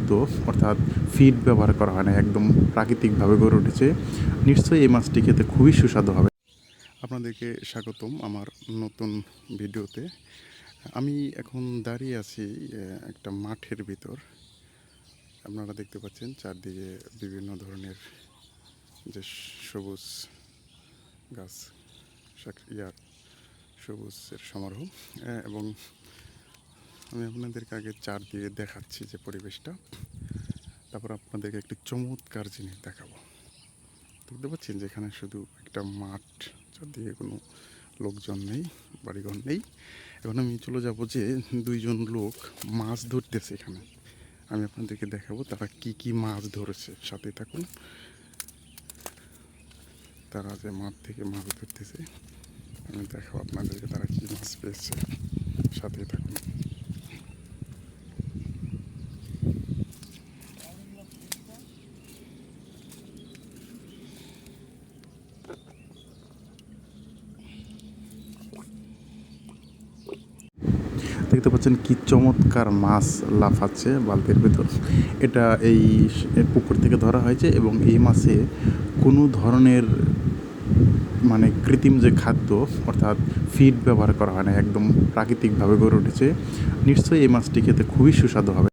খাদ্য অর্থাৎ ফিড ব্যবহার করা হয় না, একদম প্রাকৃতিকভাবে গড়ে উঠেছে। নিশ্চয়ই এই মাছটি খেতে খুবই সুস্বাদু হবে। আপনাদেরকে স্বাগতম আমার নতুন ভিডিওতে। আমি এখন দাঁড়িয়ে আছি একটা মাঠের ভিতর। আপনারা দেখতে পাচ্ছেন চারদিকে বিভিন্ন ধরনের যে সবুজ গাছ, সবুজের সমারোহ, এবং আমি আপনাদেরকে আগে চারদিকে দেখাচ্ছি যে পরিবেশটা, তারপর আপনাদেরকে একটি চমৎকার জিনিস দেখাবো। দেখতে পাচ্ছেন যে এখানে শুধু একটা মাঠ, চারদিকে কোনো লোকজন নেই, বাড়িঘর নেই। এখন আমি চলে যাব যে দুইজন লোক মাছ ধরতেছে এখানে, আমি আপনাদেরকে দেখাবো তারা কি কি মাছ ধরেছে। সাথে থাকুন, তারা যে মাঠ থেকে মাছ ধরতেছে আমি দেখাবো আপনাদেরকে তারা কি মাছ পেয়েছে। সাথে থাকুন। দেখতে পাচ্ছেন কি চমৎকার মাছ লাফাচ্ছে বালতির ভেতর। এটা এই পুকুর থেকে ধরা হয়েছে এবং এই মাছে কোনো ধরনের কৃত্রিম যে খাদ্য অর্থাৎ ফিড ব্যবহার করা হয় না, একদম প্রাকৃতিকভাবে গড়ে উঠেছে। নিশ্চয়ই এই মাছটি খেতে খুবই সুস্বাদু হবে।